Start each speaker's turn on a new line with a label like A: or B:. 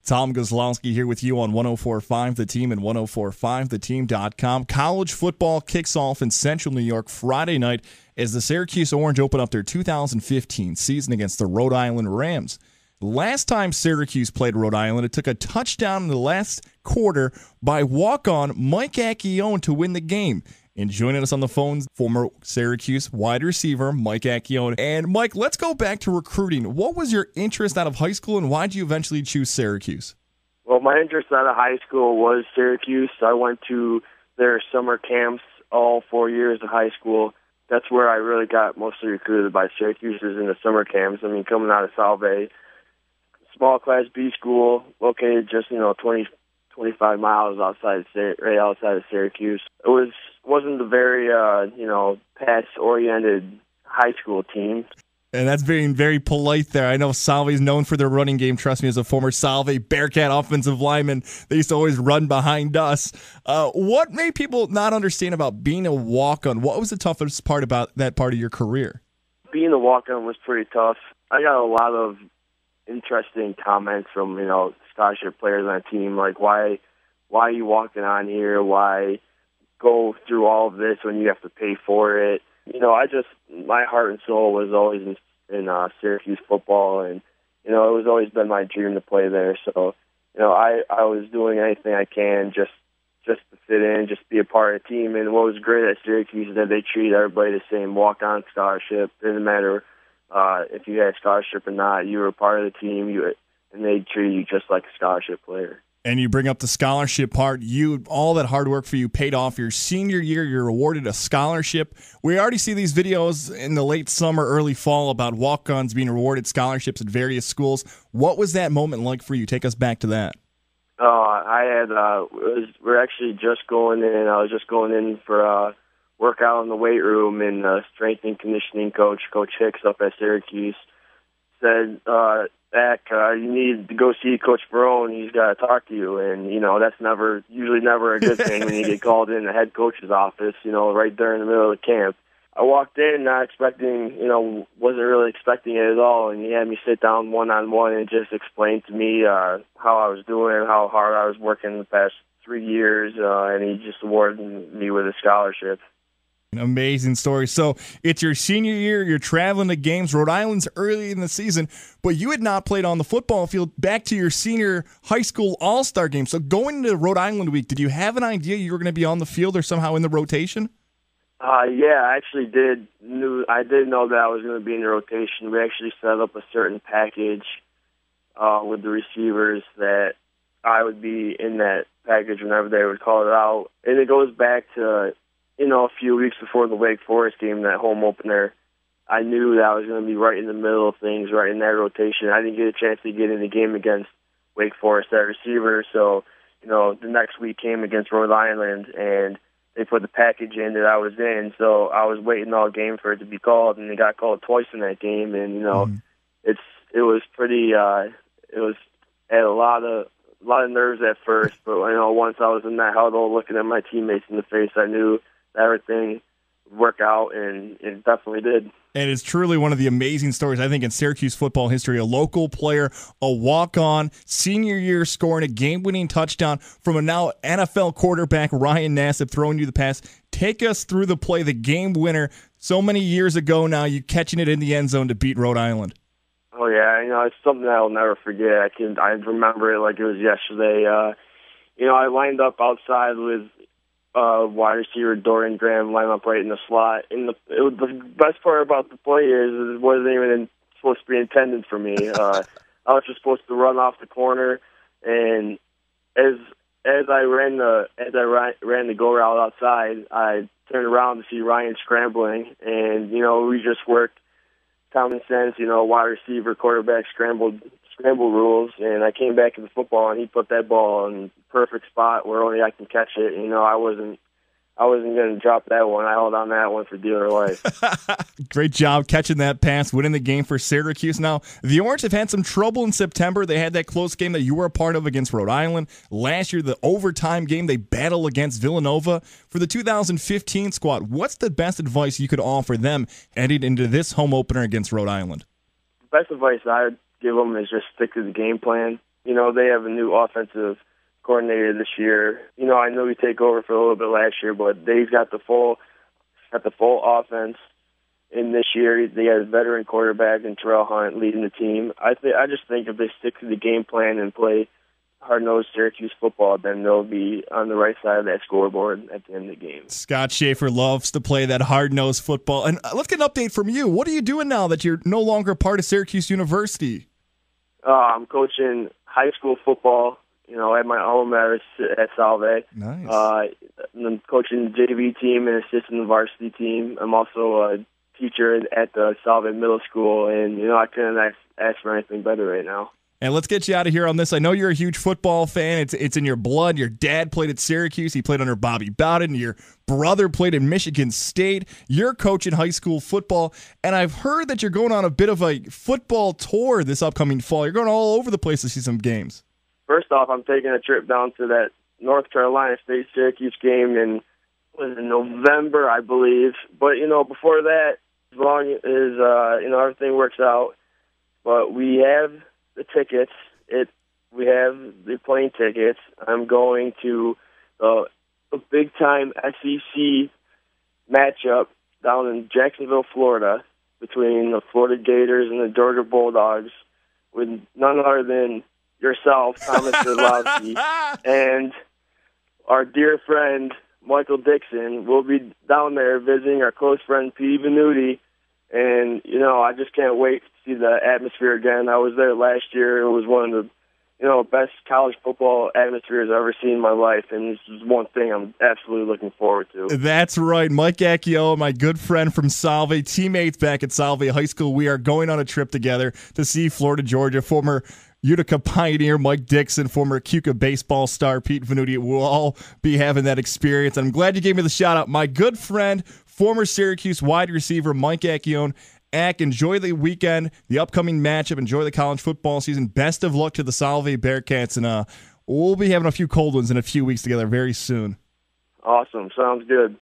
A: Tom Goslowski here with you on 104.5 The Team and 104.5theteam.com. College football kicks off in Central New York Friday night as the Syracuse Orange open up their 2015 season against the Rhode Island Rams. Last time Syracuse played Rhode Island, it took a touchdown in the last quarter by Walkon Mike Acchione to win the game. And joining us on the phone, former Syracuse wide receiver Mike Acchione. And Mike, let's go back to recruiting. What was your interest out of high school, and why did you eventually choose Syracuse?
B: Well, my interest out of high school was Syracuse. I went to their summer camps all 4 years of high school. That's where I really got mostly recruited by Syracuse, is in the summer camps. I mean, coming out of Salve, small Class B school, located just 25 miles outside of Syracuse. It wasn't a very pass-oriented high school team.
A: And that's being very polite there. I know Salve is known for their running game. Trust me, as a former Salve Bearcat offensive lineman, they used to always run behind us. What made people not understand about being a walk-on? What was the toughest part about that part of your career? Being
B: a walk-on was pretty tough. I got a lot of interesting comments from, scholarship players on the team, like, why are you walking on here? Why go through all of this when you have to pay for it? My heart and soul was always in Syracuse football, and, it was always been my dream to play there. So, I was doing anything I can just to fit in, just be a part of the team. And what was great at Syracuse is that they treat everybody the same, walk-on scholarship. Didn't matter if you had a scholarship or not, you were a part of the team, and they treat you just like a scholarship player.
A: And you bring up the scholarship part. All that hard work for you paid off. Your senior year, you're awarded a scholarship. We already see these videos in the late summer, early fall about walk-ons being awarded scholarships at various schools. What was that moment like for you? Take us back to that.
B: We're actually just going in. I was just going in for a workout in the weight room, and strength and conditioning coach, Coach Hicks up at Syracuse, said, you need to go see Coach Barone. He's got to talk to you. And, that's usually never a good thing when you get called in the head coach's office, right there in the middle of the camp. I walked in not expecting, wasn't really expecting it at all. And he had me sit down one-on-one and just explain to me how I was doing, how hard I was working the past 3 years. And he just awarded me with a scholarship.
A: Amazing story. So it's your senior year. You're traveling to games. Rhode Island's early in the season, but you had not played on the football field back to your senior high school all-star game. So going into Rhode Island week, did you have an idea you were going to be on the field or somehow in the rotation?
B: Yeah, I actually did. I did know that I was going to be in the rotation. We actually set up a certain package with the receivers that I would be in that package whenever they would call it out. And it goes back to a few weeks before the Wake Forest game, that home opener. I knew that I was going to be right in the middle of things, right in that rotation. I didn't get a chance to get in the game against Wake Forest at receiver, so, the next week came against Rhode Island, and they put the package in that I was in, so I was waiting all game for it to be called, and it got called twice in that game, and, it was pretty, it was at a lot of nerves at first, but, once I was in that huddle looking at my teammates in the face, I knew everything would work out, and it definitely did.
A: And it's truly one of the amazing stories, I think, in Syracuse football history. A local player, a walk-on, senior year scoring a game-winning touchdown from a now NFL quarterback, Ryan Nassib, throwing you the pass. Take us through the play, the game winner. So many years ago now, you catching it in the end zone to beat Rhode Island.
B: Oh, yeah. It's something I'll never forget. I remember it like it was yesterday. I lined up outside with wide receiver Dorian Graham, line up right in the slot. And the best part about the play is it wasn't even supposed to be intended for me. I was just supposed to run off the corner, and as I ran the go route outside, I turned around to see Ryan scrambling, and we just worked common sense, wide receiver, quarterback scramble rules, and I came back to the football, and he put that ball in the perfect spot where only I can catch it. I wasn't going to drop that one. I held on that one for dear life.
A: Great job catching that pass, winning the game for Syracuse. Now, the Orange have had some trouble in September. They had that close game that you were a part of against Rhode Island. Last year, the overtime game, they battled against Villanova. For the 2015 squad, what's the best advice you could offer them heading into this home opener against Rhode Island?
B: The best advice I would give them is just stick to the game plan. they have a new offensive coordinator this year. I know he take over for a little bit last year, but they've got the full offense. In this year, they had a veteran quarterback in Terrell Hunt leading the team. I just think if they stick to the game plan and play hard-nosed Syracuse football, then they'll be on the right side of that scoreboard at the end of the game.
A: Scott Schaefer loves to play that hard-nosed football. And let's get an update from you. What are you doing now that you're no longer part of Syracuse University?
B: I'm coaching high school football, at my alma mater at Salve.
A: Nice.
B: I'm coaching the JV team and assisting the varsity team. I'm also a teacher at the Salve Middle School, and, I couldn't ask for anything better right now.
A: And let's get you out of here on this. I know you're a huge football fan. It's in your blood. Your dad played at Syracuse. He played under Bobby Bowden. Your brother played in Michigan State. You're coaching high school football. And I've heard that you're going on a bit of a football tour this upcoming fall. You're going all over the place to see some games.
B: First off, I'm taking a trip down to that North Carolina State-Syracuse game in November, I believe. But, before that, as long as, everything works out. But we have the tickets. We have the plane tickets. I'm going to a big-time SEC matchup down in Jacksonville, Florida, between the Florida Gators and the Georgia Bulldogs, with none other than yourself, Thomas Goslowski, and our dear friend Michael Dixon. We'll be down there visiting our close friend P. Venuti, and I just can't wait to see the atmosphere again. I was there last year. It was one of the best college football atmospheres I've ever seen in my life, and this is one thing I'm absolutely looking forward to.
A: That's right. Mike Acchione, my good friend from Salve, teammates back at Salve High School. We are going on a trip together to see Florida, Georgia. Former Utica Pioneer Mike Dixon, former Cuca baseball star Pete Venuti will all be having that experience. And I'm glad you gave me the shout out. My good friend, former Syracuse wide receiver Mike Acchione. Ack, enjoy the weekend, the upcoming matchup, enjoy the college football season. Best of luck to the Salve Bearcats, and we'll be having a few cold ones in a few weeks together very soon.
B: Awesome. Sounds good.